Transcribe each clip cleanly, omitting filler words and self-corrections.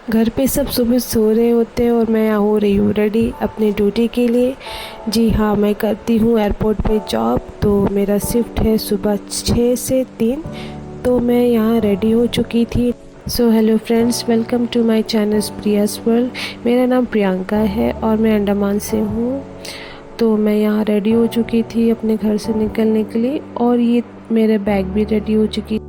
घर पे सब सुबह सो रहे होते हैं और मैं हो रही हूँ रेडी अपनी ड्यूटी के लिए। जी हाँ, मैं करती हूँ एयरपोर्ट पे जॉब। तो मेरा शिफ्ट है सुबह 6 से 3। तो मैं यहाँ रेडी हो चुकी थी। So hello friends, welcome to my channel Priya's world. मेरा नाम प्रियंका है और मैं अंडमान से हूँ। तो मैं यहाँ रेडी हो चुकी थी अपने घर से निकलने के लिए, और ये मेरे बैग भी रेडी हो चुकी।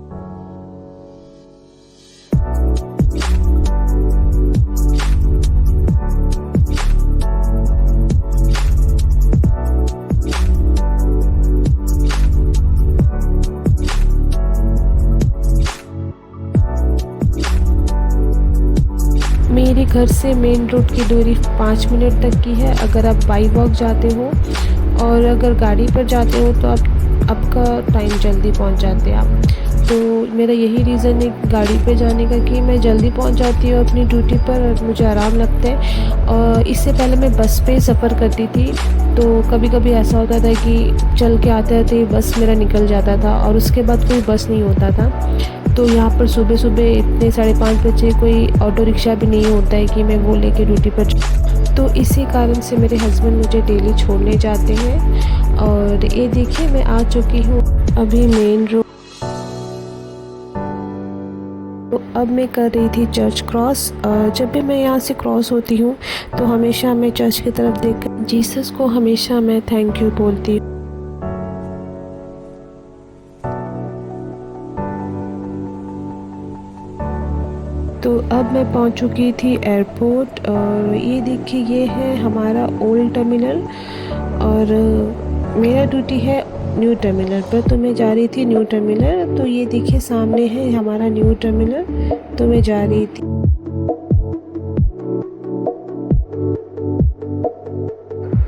मेरे घर से मेन रोड की दूरी 5 मिनट तक की है अगर आप बाई वॉक जाते हो, और अगर गाड़ी पर जाते हो तो आपका टाइम जल्दी पहुंच जाते हैं आप। तो मेरा यही रीज़न है गाड़ी पे जाने का कि मैं जल्दी पहुंच जाती हूँ अपनी ड्यूटी पर और मुझे आराम लगता है। और इससे पहले मैं बस पे सफ़र करती थी, तो कभी कभी ऐसा होता था कि चल के आते आते बस मेरा निकल जाता था और उसके बाद कोई बस नहीं होता था। तो यहाँ पर सुबह सुबह इतने 5:30 बजे कोई ऑटो रिक्शा भी नहीं होता है कि मैं वो लेके ड्यूटी पर। तो इसी कारण से मेरे हस्बैंड मुझे डेली छोड़ने जाते हैं। और ये देखिए मैं आ चुकी हूँ अभी मेन रोड। तो अब मैं कर रही थी चर्च क्रॉस। जब भी मैं यहाँ से क्रॉस होती हूँ तो हमेशा मैं चर्च की तरफ देखकर जीसस को हमेशा मैं थैंक यू बोलती हूँ। तो अब मैं पहुंच चुकी थी एयरपोर्ट, और ये देखिए ये है हमारा ओल्ड टर्मिनल, और मेरा ड्यूटी है न्यू टर्मिनल पर। तो मैं जा रही थी न्यू टर्मिनल। तो ये देखिए सामने है हमारा न्यू टर्मिनल। तो मैं जा रही थी।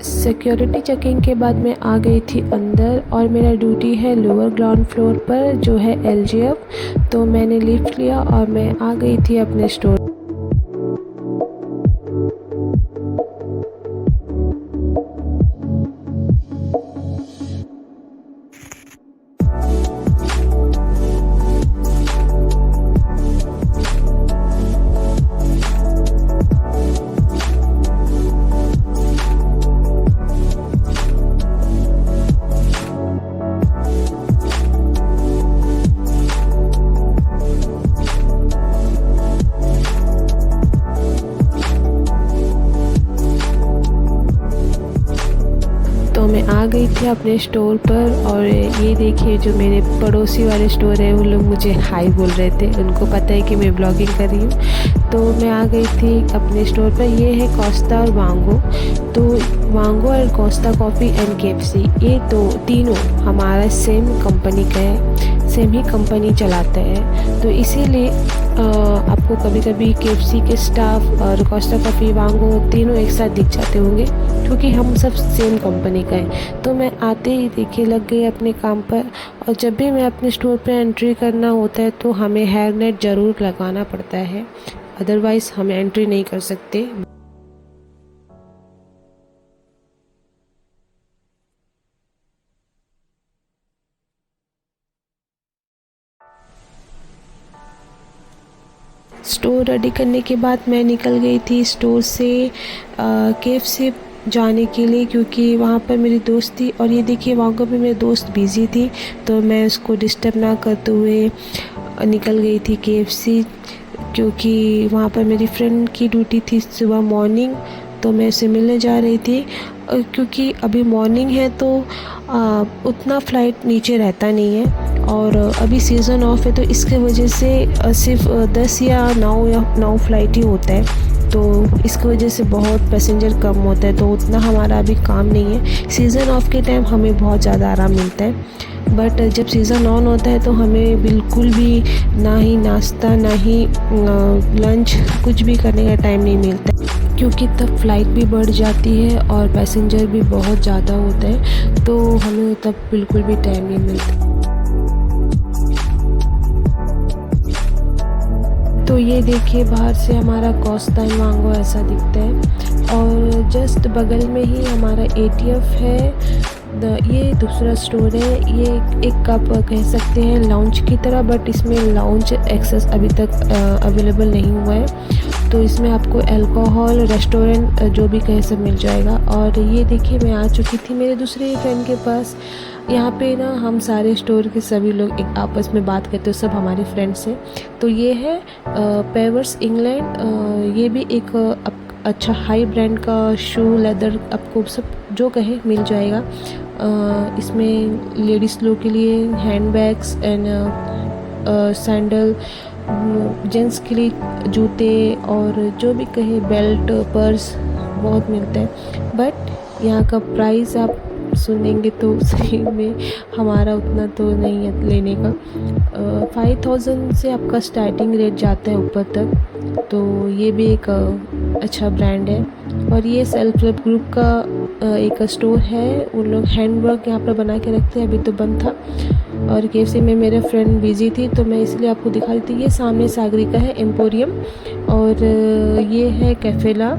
सिक्योरिटी चेकिंग के बाद मैं आ गई थी अंदर, और मेरा ड्यूटी है लोअर ग्राउंड फ्लोर पर जो है एलजीएफ। तो मैंने लिफ्ट लिया और मैं आ गई थी अपने स्टोर। तो मैं आ गई थी अपने स्टोर पर, और ये देखिए जो मेरे पड़ोसी वाले स्टोर है वो लोग मुझे हाई बोल रहे थे। उनको पता है कि मैं ब्लॉगिंग कर रही हूँ। तो मैं आ गई थी अपने स्टोर पर। ये है कोस्टा और वांगो। तो वांगो और कोस्टा कॉफ़ी एंड केएफसी, ये तो तीनों हमारा सेम कंपनी का है, सेम ही कंपनी चलाता है। तो इसीलिए आपको कभी कभी केएफसी के स्टाफ और कोस्टा कॉफ़ी वांगो तीनों एक साथ दिख जाते होंगे, क्योंकि हम सब सेम कंपनी का है। तो मैं आते ही देखिए लग गई अपने काम पर। और जब भी मैं अपने स्टोर पर एंट्री करना होता है तो हमें हेयर नेट ज़रूर लगाना पड़ता है, अदरवाइज़ हम एंट्री नहीं कर सकते। स्टोर रेडी करने के बाद मैं निकल गई थी स्टोर से केएफसी जाने के लिए, क्योंकि वहाँ पर मेरी दोस्त थी। और ये देखिए वहाँ पर मेरी दोस्त बिज़ी थी, तो मैं उसको डिस्टर्ब ना करते हुए निकल गई थी केएफसी, क्योंकि वहाँ पर मेरी फ्रेंड की ड्यूटी थी सुबह मॉर्निंग। तो मैं उसे मिलने जा रही थी, क्योंकि अभी मॉर्निंग है तो उतना फ़्लाइट नीचे रहता नहीं है, और अभी सीज़न ऑफ है तो इसके वजह से सिर्फ 10 या 9 फ़्लाइट ही होता है। तो इसकी वजह से बहुत पैसेंजर कम होता है, तो उतना हमारा अभी काम नहीं है। सीज़न ऑफ के टाइम हमें बहुत ज़्यादा आराम मिलता है, बट जब सीज़न ऑन होता है तो हमें बिल्कुल भी ना ही नाश्ता ना ही लंच कुछ भी करने का टाइम नहीं मिलता है, क्योंकि तब फ़्लाइट भी बढ़ जाती है और पैसेंजर भी बहुत ज़्यादा होता है। तो हमें तब बिल्कुल भी टाइम नहीं मिलता। तो ये देखिए बाहर से हमारा कोस्टा एंड वांगो ऐसा दिखता है, और जस्ट बगल में ही हमारा एटीएफ है ये दूसरा स्टोर है। ये एक आप कह सकते हैं लाउंज की तरह, बट इसमें लाउंज एक्सेस अभी तक अवेलेबल नहीं हुआ है। तो इसमें आपको अल्कोहल, रेस्टोरेंट जो भी कहे सब मिल जाएगा। और ये देखिए मैं आ चुकी थी मेरे दूसरे फ्रेंड के पास। यहाँ पे ना हम सारे स्टोर के सभी लोग एक आपस में बात करते हो, सब हमारे फ्रेंड्स हैं। तो ये है पेवर्स इंग्लैंड। ये भी एक अच्छा हाई ब्रांड का शू लेदर आपको सब जो कहे मिल जाएगा। इसमें लेडीज़ लोग के लिए hand bags and sandal, gents के लिए जूते और जो भी कहे बेल्ट, पर्स बहुत मिलते हैं। बट यहाँ का प्राइस आप सुनेंगे तो सही में हमारा उतना तो नहीं है लेने का। 5000 से आपका स्टार्टिंग रेट जाता है ऊपर तक। तो ये भी एक अच्छा ब्रांड है। और ये सेल्फ हेल्प ग्रुप का एक स्टोर है। उन लोग हैंडवर्क यहाँ पर बना के रखते हैं, अभी तो बंद था। और केएफसी में मेरा फ्रेंड बिजी थी तो मैं इसलिए आपको दिखा रही थी। ये सामने सागरिका है एम्पोरियम, और ये है कैफेला।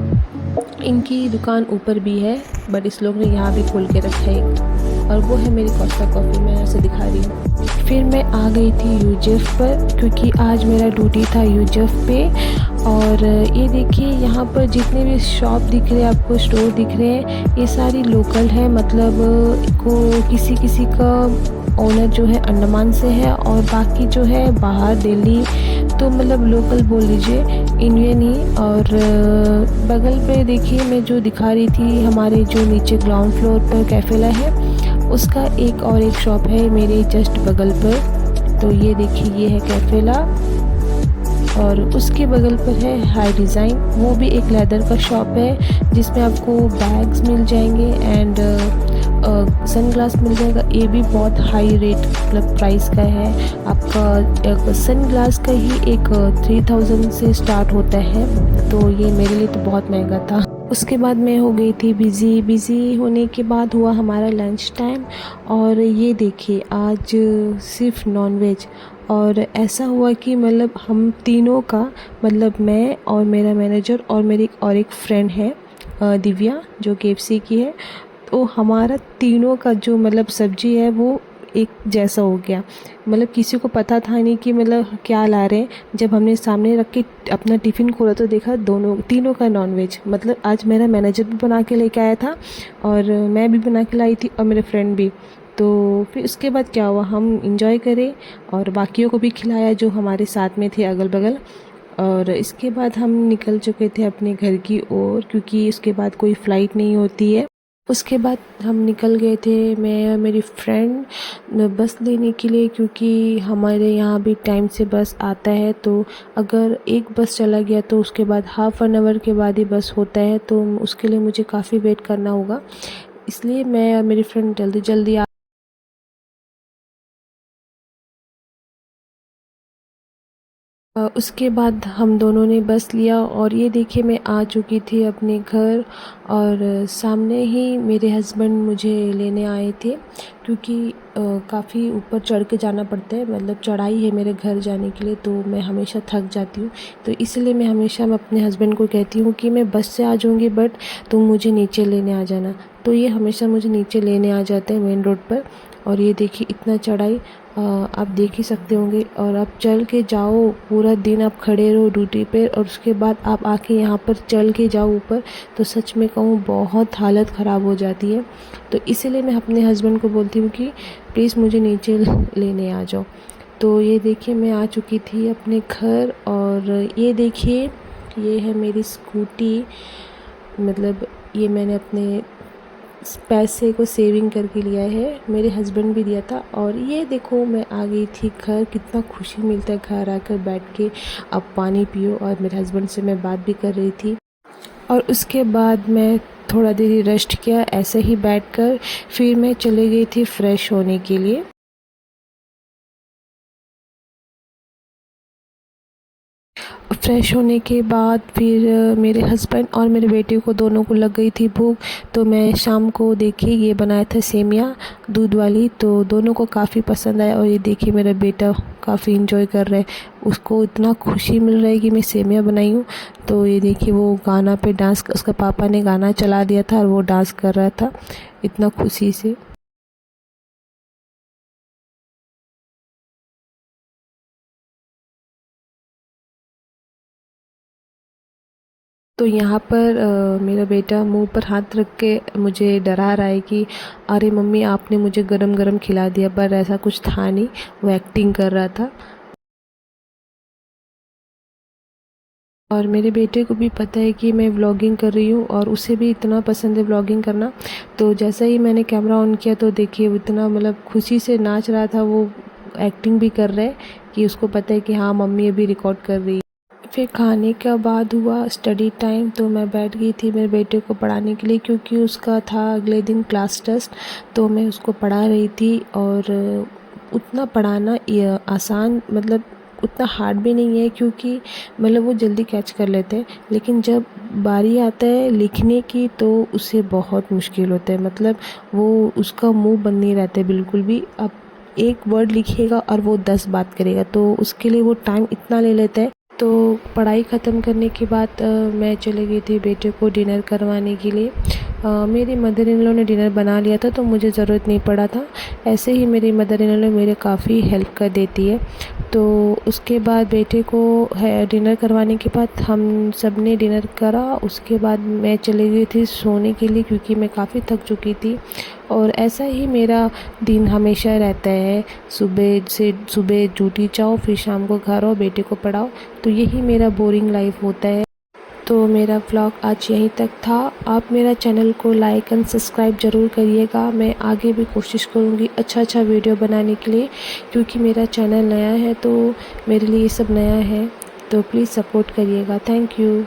इनकी दुकान ऊपर भी है, बट इस लोग ने यहाँ भी खोल के रखा है। और वो है मेरी कोस्टा कॉफ़ी, मैं ऐसे दिखा रही हूँ। फिर मैं आ गई थी यूजेफ पर, क्योंकि आज मेरा ड्यूटी था यूजेफ पे। और ये देखिए यहाँ पर जितने भी शॉप दिख रहे हैं आपको, स्टोर दिख रहे हैं, ये सारी लोकल है। मतलब को किसी का ओनर जो है अंडमान से है और बाकी जो है बाहर दिल्ली, तो मतलब लोकल बोल लीजिए, इंडियन ही। और बगल पे देखिए मैं जो दिखा रही थी, हमारे जो नीचे ग्राउंड फ्लोर पर कैफेला है, उसका एक शॉप है मेरे जस्ट बगल पर। तो ये देखिए ये है कैफेला, और उसके बगल पर है हाई डिज़ाइन। वो भी एक लेदर का शॉप है जिसमें आपको बैग्स मिल जाएंगे एंड सनग्लास मिल जाएगा। ये भी बहुत हाई रेट मतलब प्राइस का है। आपका सनग्लास का ही एक 3000 से स्टार्ट होता है, तो ये मेरे लिए तो बहुत महंगा था। उसके बाद मैं हो गई थी बिज़ी होने के बाद हुआ हमारा लंच टाइम। और ये देखिए आज सिर्फ नॉनवेज। और ऐसा हुआ कि मतलब हम तीनों का, मतलब मैं और मेरा मैनेजर और मेरी और एक फ्रेंड है दिव्या जो केएफसी की है, तो हमारा तीनों का जो मतलब सब्जी है वो एक जैसा हो गया। मतलब किसी को पता था नहीं कि मतलब क्या ला रहे हैं। जब हमने सामने रख के अपना टिफ़िन खोला तो देखा तीनों का नॉनवेज। मतलब आज मेरा मैनेजर भी बना के लेके आया था और मैं भी बना के लाई थी और मेरे फ्रेंड भी। तो फिर उसके बाद क्या हुआ, हम इंजॉय करें और बाकियों को भी खिलाया जो हमारे साथ में थे अगल बगल। और इसके बाद हम निकल चुके थे अपने घर की ओर, क्योंकि इसके बाद कोई फ़्लाइट नहीं होती है। उसके बाद हम निकल गए थे, मैं और मेरी फ्रेंड, बस लेने के लिए, क्योंकि हमारे यहाँ भी टाइम से बस आता है। तो अगर एक बस चला गया तो उसके बाद हाफ़ एन आवर के बाद ही बस होता है, तो उसके लिए मुझे काफ़ी वेट करना होगा। इसलिए मैं और मेरी फ्रेंड जल्दी जल्दी उसके बाद हम दोनों ने बस लिया। और ये देखिए मैं आ चुकी थी अपने घर, और सामने ही मेरे हस्बैंड मुझे लेने आए थे, क्योंकि काफ़ी ऊपर चढ़ के जाना पड़ता है। मतलब चढ़ाई है मेरे घर जाने के लिए, तो मैं हमेशा थक जाती हूँ। तो इसलिए मैं हमेशा अपने हस्बैंड को कहती हूँ कि मैं बस से आ जाऊँगी, बट तुम मुझे नीचे लेने आ जाना। तो ये हमेशा मुझे नीचे लेने आ जाते हैं मेन रोड पर। और ये देखिए इतना चढ़ाई आप देख ही सकते होंगे। और आप चल के जाओ, पूरा दिन आप खड़े रहो ड्यूटी पे, और उसके बाद आप आके यहाँ पर चल के जाओ ऊपर, तो सच में कहूँ बहुत हालत ख़राब हो जाती है। तो इसीलिए मैं अपने हस्बैंड को बोलती हूँ कि प्लीज़ मुझे नीचे लेने आ जाओ। तो ये देखिए मैं आ चुकी थी अपने घर। और ये देखिए ये है मेरी स्कूटी। मतलब ये मैंने अपने पैसे को सेविंग करके लिया है, मेरे हस्बैंड भी दिया था। और ये देखो मैं आ गई थी घर। कितना खुशी मिलता है घर आकर बैठ के अब पानी पियो। और मेरे हस्बैंड से मैं बात भी कर रही थी। और उसके बाद मैं थोड़ा देर रेस्ट किया ऐसे ही बैठकर। फिर मैं चली गई थी फ्रेश होने के लिए। फ्रेश होने के बाद फिर मेरे हस्बैंड और मेरे बेटे को दोनों को लग गई थी भूख। तो मैं शाम को देखिए ये बनाया था सेमिया दूध वाली, तो दोनों को काफ़ी पसंद आया। और ये देखिए मेरा बेटा काफ़ी इंजॉय कर रहा है, उसको इतना खुशी मिल रहा है कि मैं सेमिया बनाई हूँ। तो ये देखिए वो गाना पे डांस, उसका पापा ने गाना चला दिया था और वो डांस कर रहा था इतना खुशी से। तो यहाँ पर मेरा बेटा मुंह पर हाथ रख के मुझे डरा रहा है कि अरे मम्मी आपने मुझे गरम गरम खिला दिया, पर ऐसा कुछ था नहीं, वो एक्टिंग कर रहा था। और मेरे बेटे को भी पता है कि मैं व्लॉगिंग कर रही हूँ और उसे भी इतना पसंद है व्लॉगिंग करना। तो जैसा ही मैंने कैमरा ऑन किया तो देखिए वो इतना मतलब खुशी से नाच रहा था, वो एक्टिंग भी कर रहा है कि उसको पता है कि हाँ मम्मी अभी रिकॉर्ड कर रही है। फिर खाने के बाद हुआ स्टडी टाइम, तो मैं बैठ गई थी मेरे बेटे को पढ़ाने के लिए क्योंकि उसका था अगले दिन क्लास टेस्ट। तो मैं उसको पढ़ा रही थी और उतना पढ़ाना आसान मतलब उतना हार्ड भी नहीं है क्योंकि मतलब वो जल्दी कैच कर लेते हैं, लेकिन जब बारी आता है लिखने की तो उसे बहुत मुश्किल होता है। मतलब वो उसका मुंह बंद नहीं रहता है बिल्कुल भी। अब एक वर्ड लिखेगा और वो 10 बात करेगा, तो उसके लिए वो टाइम इतना ले लेता है। तो पढ़ाई ख़त्म करने के बाद मैं चली गई थी बेटे को डिनर करवाने के लिए। मेरी मदर इन लॉ ने डिनर बना लिया था तो मुझे ज़रूरत नहीं पड़ा था। ऐसे ही मेरी मदर इन लॉ मेरे काफ़ी हेल्प कर देती है। तो उसके बाद बेटे को है डिनर करवाने के बाद हम सब ने डिनर करा। उसके बाद मैं चली गई थी सोने के लिए क्योंकि मैं काफ़ी थक चुकी थी। और ऐसा ही मेरा दिन हमेशा रहता है, सुबह ड्यूटी जाओ, फिर शाम को घर आओ, बेटे को पढ़ाओ। तो यही मेरा बोरिंग लाइफ होता है। तो मेरा व्लॉग आज यहीं तक था। आप मेरा चैनल को लाइक एंड सब्सक्राइब ज़रूर करिएगा। मैं आगे भी कोशिश करूँगी अच्छा वीडियो बनाने के लिए, क्योंकि मेरा चैनल नया है तो मेरे लिए ये सब नया है। तो प्लीज़ सपोर्ट करिएगा। Thank you.